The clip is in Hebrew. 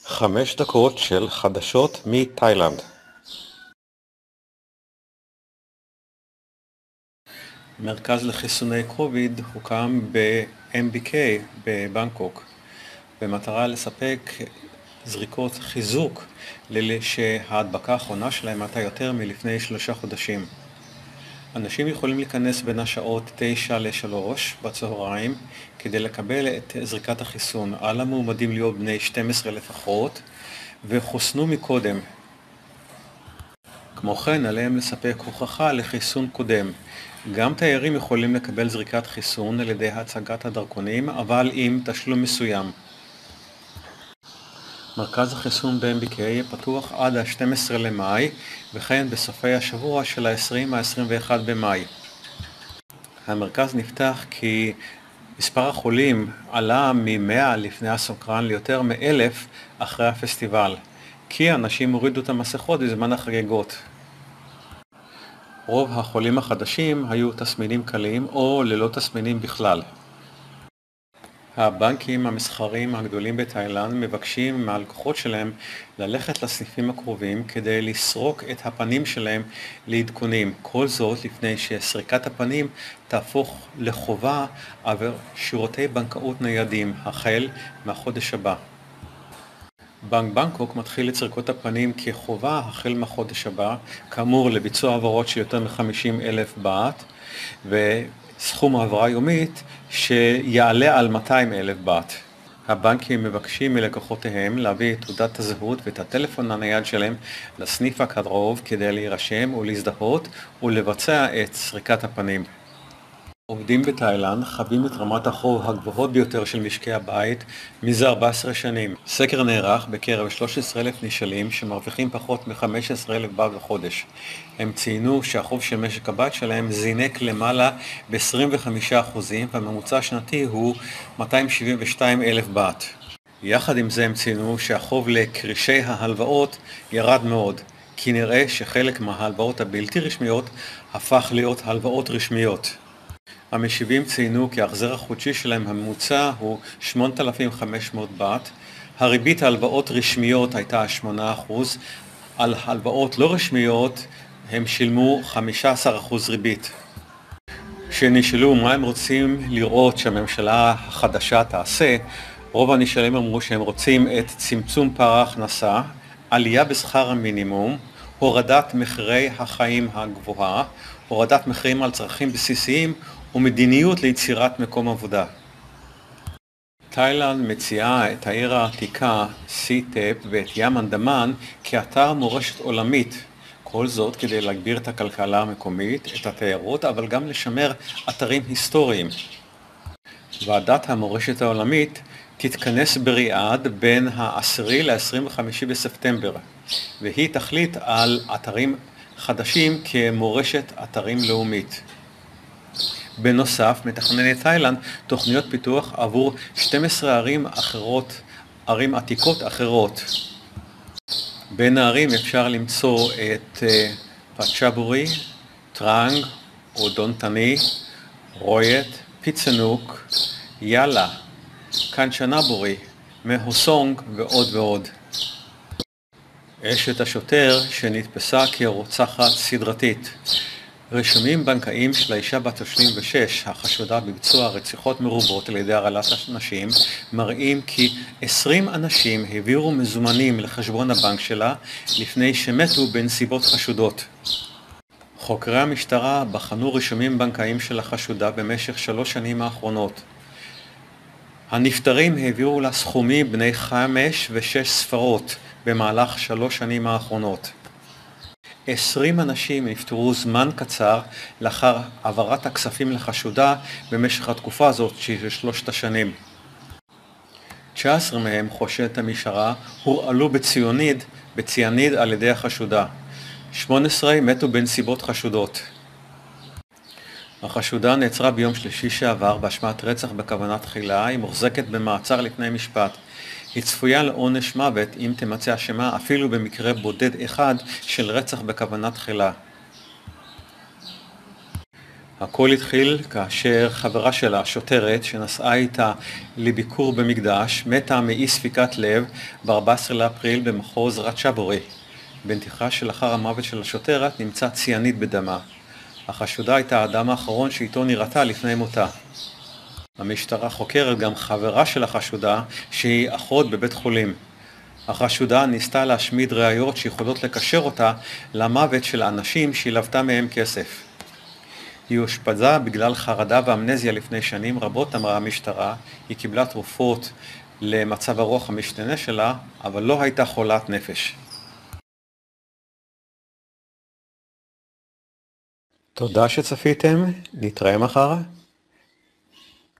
5 דקות של חדשות מתאילנד. מרכז לחיסוני קוביד הוקם ב-MBK בבנקוק במטרה לספק זריקות חיזוק לאלה שההדבקה האחרונה שלהם הייתה יותר מלפני 3 חודשים. אנשים יכולים להיכנס בין השעות 9 ל-3 בצהריים כדי לקבל את זריקת החיסון. על המועמדים להיות בני 12 לפחות וחוסנו מקודם. כמו כן, עליהם לספק הוכחה לחיסון קודם. גם תיירים יכולים לקבל זריקת חיסון על ידי הצגת הדרכונים, אבל עם תשלום מסוים. מרכז החיסון ב-MBK יהיה פתוח עד ה-12 למאי, וכן בסופי השבוע של ה-20-21 במאי. המרכז נפתח כי מספר החולים עלה מ-100 לפני הסוקרן ליותר מ-1,000 אחרי הפסטיבל, כי אנשים הורידו את המסכות בזמן החגיגות. רוב החולים החדשים היו תסמינים קלים או ללא תסמינים בכלל. הבנקים המסחריים הגדולים בתאילנד מבקשים מהלקוחות שלהם ללכת לסניפים הקרובים כדי לסרוק את הפנים שלהם לעדכונים. כל זאת לפני שסריקת הפנים תהפוך לחובה עבור שירותי בנקאות ניידים החל מהחודש הבא. בנק בנקוק מתחיל את סריקות הפנים כחובה החל מהחודש הבא, כאמור לביצוע העברות של יותר מ-50,000 בעת, וסכום העברה יומית שיעלה על 200,000 בעת. הבנקים מבקשים מלקוחותיהם להביא את תעודת הזהות ואת הטלפון הנייד שלהם לסניף הקרוב כדי להירשם ולהזדהות ולבצע את סריקת הפנים. עובדים בתאילנד חווים את רמת החוב הגבוהות ביותר של משקי הבית מזה 14 שנים. סקר נערך בקרב 13,000 נשאלים שמרוויחים פחות מ-15,000 בעת בחודש. הם ציינו שהחוב של משק הבית שלהם זינק למעלה ב-25% והממוצע השנתי הוא 272,000 בעת. יחד עם זה הם ציינו שהחוב לקרישי ההלוואות ירד מאוד, כי נראה שחלק מההלוואות הבלתי רשמיות הפך להיות הלוואות רשמיות. המשיבים ציינו כי ההחזר החודשי שלהם הממוצע הוא 8,500 בעת. הריבית ההלוואות רשמיות הייתה 8%, על הלוואות לא רשמיות הם שילמו 15% ריבית. כשנשאלו מה הם רוצים לראות שהממשלה החדשה תעשה, רוב הנשאלים אמרו שהם רוצים את צמצום פער ההכנסה, עלייה בשכר המינימום, הורדת מחירי החיים הגבוהה, הורדת מחירים על צרכים בסיסיים ומדיניות ליצירת מקום עבודה. תאילנד מציעה את העיר העתיקה סיטפ ואת ים אנדמן כאתר מורשת עולמית. כל זאת כדי להגביר את הכלכלה המקומית, את התיירות, אבל גם לשמר אתרים היסטוריים. ועדת המורשת העולמית תתכנס בריאד בין ה-10 ל-25 בספטמבר, והיא תחליט על אתרים חדשים כמורשת אתרים לאומית. בנוסף, מתכננת תאילנד תוכניות פיתוח עבור 12 ערים עתיקות אחרות. בין הערים אפשר למצוא את פצ'בורי, טראנג, אודונטני, רויט, פיצנוק, יאלה, קנצ'נבורי, מהוסונג ועוד ועוד. אשת השוטר שנתפסה כרוצחת סדרתית. רישומים בנקאיים של האישה בת 36, החשודה בביצוע רציחות מרובות על ידי הרעלת נשים, מראים כי 20 אנשים העבירו מזומנים לחשבון הבנק שלה לפני שמתו בנסיבות חשודות. חוקרי המשטרה בחנו רישומים בנקאיים של החשודה במשך 3 שנים האחרונות. הנפטרים העבירו לה סכומים בני 5 ו-6 ספרות במהלך 3 שנים האחרונות. 20 אנשים נפטרו זמן קצר לאחר העברת הכספים לחשודה במשך התקופה הזאת של 3 השנים. 19 מהם, חושדת המשטרה, הורעלו בציאניד על ידי החשודה. 18 מתו בנסיבות חשודות. החשודה נעצרה ביום שלישי שעבר באשמת רצח בכוונת תחילה. היא מוחזקת במעצר לפני משפט. היא צפויה לעונש מוות אם תמצא אשמה אפילו במקרה בודד אחד של רצח בכוונת תחילה. הכל התחיל כאשר חברה שלה, שוטרת, שנסעה איתה לביקור במקדש, מתה מאי ספיקת לב ב-14 לאפריל במחוז רצ'בורי. בנתיחה שלאחר המוות של השוטרת נמצא ציאניד בדמה. החשודה הייתה האדם האחרון שאיתו נראתה לפני מותה. המשטרה חוקרת גם חברה של החשודה שהיא אחות בבית חולים. החשודה ניסתה להשמיד ראיות שיכולות לקשר אותה למוות של האנשים שהיא לוותה מהם כסף. היא אושפזה בגלל חרדה ואמנזיה לפני שנים רבות, אמרה המשטרה. היא קיבלה תרופות למצב הרוח המשתנה שלה, אבל לא הייתה חולת נפש. תודה שצפיתם, נתראה מחר.